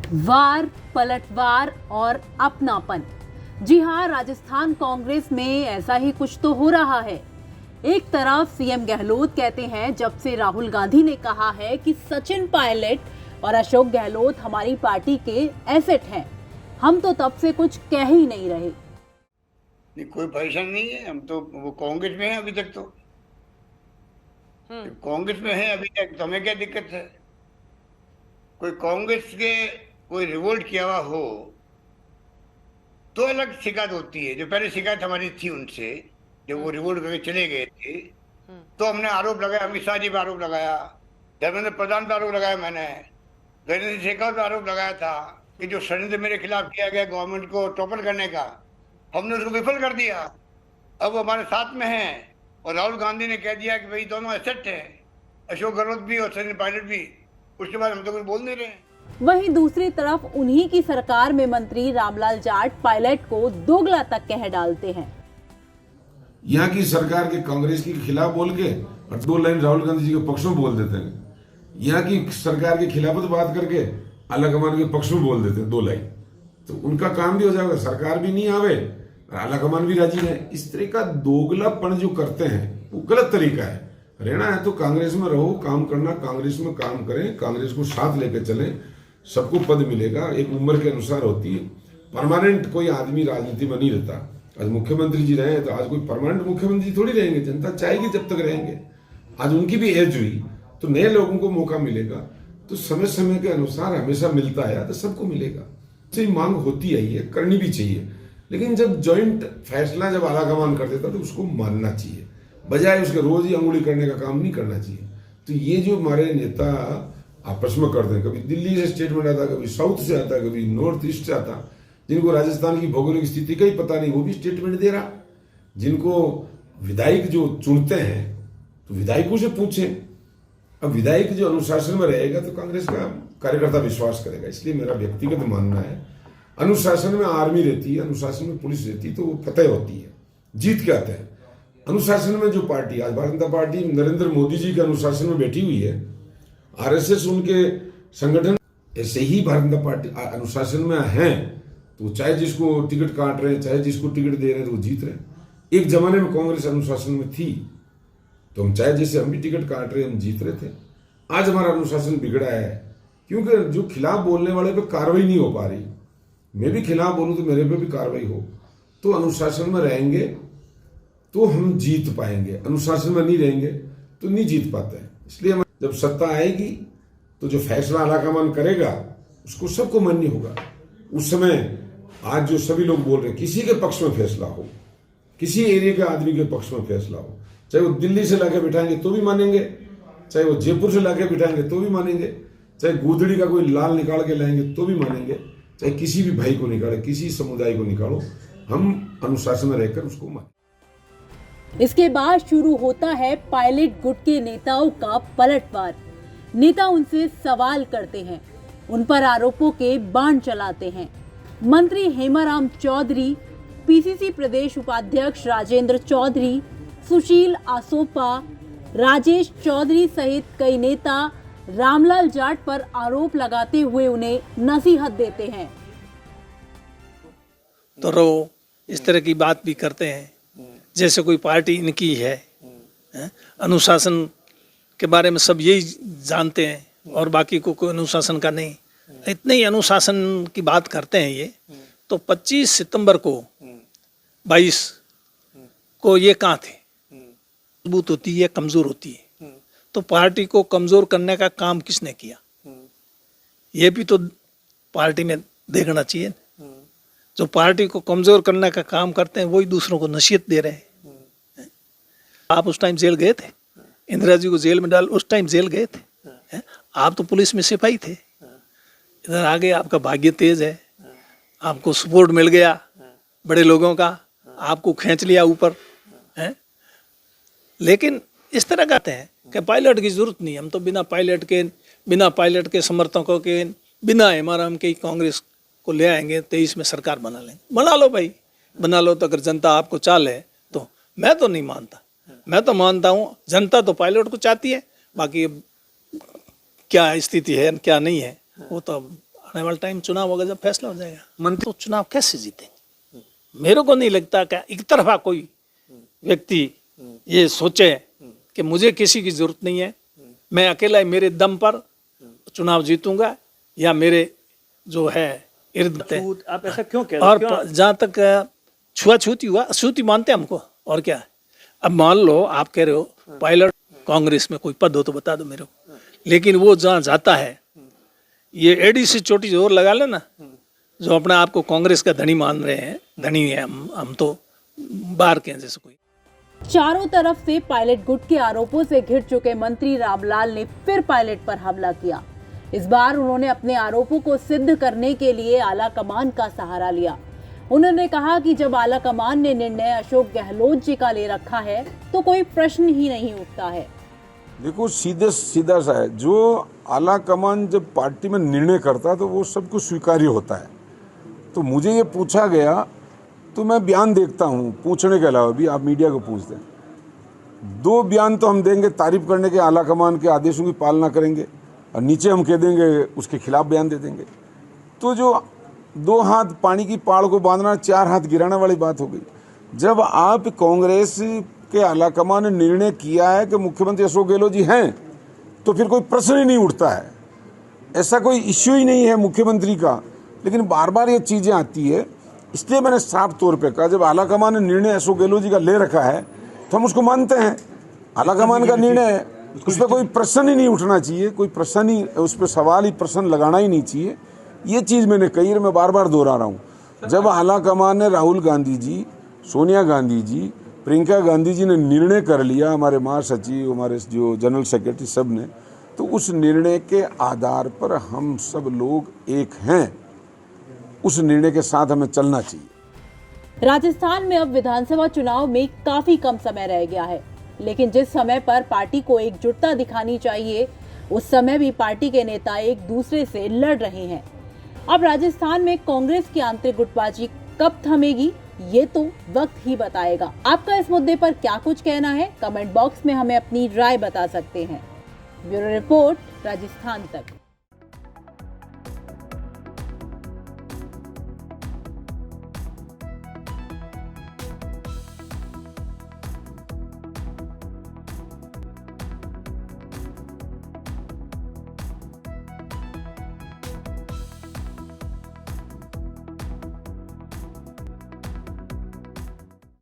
वार, पलटवार और अपनापन। जी हाँ, राजस्थान कांग्रेस में ऐसा ही कुछ तो हो रहा है। एक तरफ सीएम गहलोत कहते हैं जब से राहुल गांधी ने कहा है कि सचिन पायलट और अशोक गहलोत हमारी पार्टी के एसेट हैं, हम तो तब से कुछ कह ही नहीं रहे। नहीं, कोई परेशानी नहीं है। हम तो वो कांग्रेस में है अभी तक। तो कांग्रेस में है अभी तक, तो हमें क्या दिक्कत है? कोई कांग्रेस के कोई रिवोल्ट किया हुआ हो तो अलग शिकायत होती है। जो पहले शिकायत हमारी थी उनसे, जब वो रिवोल्ट करके चले गए थे, तो हमने आरोप लगाया। अमित शाह जी पर आरोप लगाया, धर्मेंद्र प्रधान पर आरोप लगाया, मैंने गजेंद्र सिंह शेखावत पर आरोप लगाया था कि जो षड्यंत्र मेरे खिलाफ किया गया गवर्नमेंट को टॉपल करने का, हमने उसको विफल कर दिया। अब वो हमारे साथ में है और राहुल गांधी ने कह दिया कि भाई दोनों एसेट हैं, अशोक गहलोत भी और सचिन पायलट भी। उसके बाद हम तो कुछ बोल नहीं रहे हैं। वहीं दूसरी तरफ उन्हीं की सरकार में मंत्री रामलाल जाट पायलट को दोगला तक कह डालते हैं। यहाँ की सरकार के कांग्रेस के खिलाफ बोल के और 2 लाइन राहुल गांधी जी के पक्ष में बोल देते हैं। यहाँ की सरकार के खिलाफ बात करके आला कमान के पक्ष में बोल देते हैं 2 लाइन, तो उनका काम भी हो जाएगा, सरकार भी नहीं आवे और आला कमान भी राजी रहे। इस तरह का दोगलापन जो करते हैं वो गलत तरीका है। रहना है तो कांग्रेस में रहो, काम करना, कांग्रेस में काम करें, कांग्रेस को साथ लेकर चलें, सबको पद मिलेगा, एक उम्र के अनुसार होती है। परमानेंट कोई आदमी राजनीति में नहीं रहता। आज मुख्यमंत्री जी रहे तो आज कोई परमानेंट मुख्यमंत्री थोड़ी रहेंगे, जनता चाहेगी जब तक रहेंगे। आज उनकी भी एज हुई तो नए लोगों को मौका मिलेगा, तो समय समय के अनुसार हमेशा मिलता है तो सबको मिलेगा। तो मांग होती आई है, करनी भी चाहिए, लेकिन जब ज्वाइंट फैसला जब आलाकमान कर देता तो उसको मानना चाहिए, बजाय उसके रोज ही अंगुली करने का काम नहीं करना चाहिए। तो ये जो हमारे नेता आपस में करते हैं, कभी दिल्ली से स्टेटमेंट आता, कभी साउथ से आता, कभी नॉर्थ ईस्ट से आता, जिनको राजस्थान की भौगोलिक स्थिति का ही पता नहीं वो भी स्टेटमेंट दे रहा। जिनको विधायक जो चुनते हैं तो विधायकों से पूछें। अब विधायक जो अनुशासन में रहेगा तो कांग्रेस का कार्यकर्ता विश्वास करेगा। इसलिए मेरा व्यक्तिगत मानना है, अनुशासन में आर्मी रहती है, अनुशासन में पुलिस रहती है, तो वो फतेह होती है, जीत के आते हैं। अनुशासन में जो पार्टी, आज भारतीय जनता पार्टी नरेंद्र मोदी जी के अनुशासन में बैठी हुई है, आरएसएस उनके संगठन, ऐसे ही भारतीय जनता पार्टी अनुशासन में है, तो चाहे जिसको टिकट काट रहे हैं, चाहे जिसको टिकट दे रहे हैं, तो वो जीत रहे हैं। एक जमाने में कांग्रेस अनुशासन में थी तो हम चाहे जैसे हम भी टिकट काट रहे हैं, हम जीत रहे थे। आज हमारा अनुशासन बिगड़ा है क्योंकि जो खिलाफ बोलने वाले पे कार्रवाई नहीं हो पा रही। मैं भी खिलाफ बोलूं तो मेरे पे भी कार्रवाई हो, तो अनुशासन में रहेंगे तो हम जीत पाएंगे, अनुशासन में नहीं रहेंगे तो नहीं जीत पाते हैं। इसलिए जब सत्ता आएगी तो जो फैसला आलाकमान करेगा उसको सबको मान्य होगा। उस समय आज जो सभी लोग बोल रहे हैं, किसी के पक्ष में फैसला हो, किसी एरिया के आदमी के पक्ष में फैसला हो, चाहे वो दिल्ली से लाके बिठाएंगे तो भी मानेंगे, चाहे वो जयपुर से लाके बिठाएंगे तो भी मानेंगे, चाहे गुदड़ी का कोई लाल निकाल के लाएंगे तो भी मानेंगे, चाहे किसी भी भाई को निकाले, किसी समुदाय को निकालो, हम अनुशासन में रहकर उसको माने। इसके बाद शुरू होता है पायलट गुट के नेताओं का पलटवार। नेता उनसे सवाल करते हैं, उन पर आरोपों के बाण चलाते हैं। मंत्री हेमाराम चौधरी, पीसीसी प्रदेश उपाध्यक्ष राजेंद्र चौधरी, सुशील आसोपा, राजेश चौधरी सहित कई नेता रामलाल जाट पर आरोप लगाते हुए उन्हें नसीहत देते हैं। तो रो इस तरह की बात भी करते हैं जैसे कोई पार्टी इनकी है। अनुशासन के बारे में सब यही जानते हैं और बाकी को कोई अनुशासन का नहीं। इतने ही अनुशासन की बात करते हैं ये। तो 25 सितंबर को 22 को ये कहाँ थे? मजबूत होती है, कमजोर होती है। तो पार्टी को कमजोर करने का काम किसने किया? ये भी तो पार्टी में देखना चाहिए। जो पार्टी को कमजोर करने का काम करते हैं वही दूसरों को नसीहत दे रहे हैं। आप उस टाइम जेल गए थे, इंदिरा जी को जेल में डाल, उस टाइम जेल गए थे। आप तो पुलिस में सिपाही थे, इधर आगे आपका भाग्य तेज है, आपको सपोर्ट मिल गया बड़े लोगों का, आपको खींच लिया ऊपर है। लेकिन इस तरह कहते हैं कि पायलट की जरूरत नहीं, हम तो बिना पायलट के समर्थकों के, बिना हेमाराम के कांग्रेस को ले आएंगे, 23 में सरकार बना लेंगे। बना लो भाई, बना लो। तो अगर जनता आपको चाल है तो मैं तो नहीं मानता। मैं तो मानता हूँ जनता तो पायलट को चाहती है, बाकी क्या स्थिति है क्या नहीं है वो तो आने वाला टाइम चुनाव होगा, जब फैसला हो जाएगा। मंत्री तो चुनाव कैसे जीतेंगे? मेरे को नहीं लगता कि एक तरफा कोई व्यक्ति ये सोचे कि मुझे किसी की जरूरत नहीं है, मैं अकेला मेरे दम पर चुनाव जीतूंगा, या मेरे जो है इर्द आप ऐसा क्यों कह और रहे हो? जहाँ तक छुआछूती हुआ, अछूती मानते हैं हमको, और क्या है। अब मान लो आप कह रहे हो पायलट कांग्रेस में कोई पद हो तो बता दो मेरे को, लेकिन वो जहाँ जाता है ये एडीसी चोटी जोर लगा लेना, जो अपने आप को कांग्रेस का धनी मान रहे हैं, धनी है हम तो बाहर के हैं जैसे कोई। चारों तरफ से पायलट गुट के आरोपों से घिर चुके मंत्री रामलाल ने फिर पायलट पर हमला किया। इस बार उन्होंने अपने आरोपों को सिद्ध करने के लिए आला कमान का सहारा लिया। उन्होंने कहा कि जब आला कमान ने निर्णय अशोक गहलोत जी का ले रखा है तो कोई प्रश्न ही नहीं उठता है। देखो सीधा सा है, जो आला कमान जब पार्टी में निर्णय करता है तो वो सब कुछ स्वीकार्य होता है। तो मुझे ये पूछा गया तो मैं बयान देखता हूँ, पूछने के अलावा भी आप मीडिया को पूछ दें। 2 बयान तो हम देंगे तारीफ करने के, आला कमान के आदेशों की पालना करेंगे, और नीचे हम कह देंगे उसके खिलाफ बयान दे देंगे। तो जो 2 हाथ पानी की पाड़ को बांधना 4 हाथ गिराने वाली बात हो गई। जब आप कांग्रेस के आला कमान ने निर्णय किया है कि मुख्यमंत्री अशोक गहलोत जी हैं, तो फिर कोई प्रश्न ही नहीं उठता है, ऐसा कोई इश्यू ही नहीं है मुख्यमंत्री का। लेकिन बार बार ये चीज़ें आती है, इसलिए मैंने साफ तौर पे कहा जब आला कमान ने निर्णय अशोक गहलोत जी का ले रखा है तो हम उसको मानते हैं। आला कमान का निर्णय है, उस पर कोई प्रश्न ही नहीं उठना चाहिए, कोई प्रश्न ही, उस पर सवाल ही प्रश्न लगाना ही नहीं चाहिए। ये चीज़ मैंने कही और मैं बार बार दोहरा रहा हूँ। जब आला कमान ने राहुल गांधी जी, सोनिया गांधी जी, प्रियंका गांधी जी ने निर्णय कर लिया, हमारे महासचिव, हमारे जो जनरल सेक्रेटरी सब ने, तो उस निर्णय के आधार पर हम सब लोग एक हैं, उस निर्णय के साथ हमें चलना चाहिए। राजस्थान में अब विधानसभा चुनाव में काफी कम समय रह गया है, लेकिन जिस समय पर पार्टी को एकजुटता दिखानी चाहिए उस समय भी पार्टी के नेता एक दूसरे से लड़ रहे हैं। अब राजस्थान में कांग्रेस की आंतरिक गुटबाजी कब थमेगी ये तो वक्त ही बताएगा। आपका इस मुद्दे पर क्या कुछ कहना है, कमेंट बॉक्स में हमें अपनी राय बता सकते हैं। ब्यूरो रिपोर्ट, राजस्थान तक।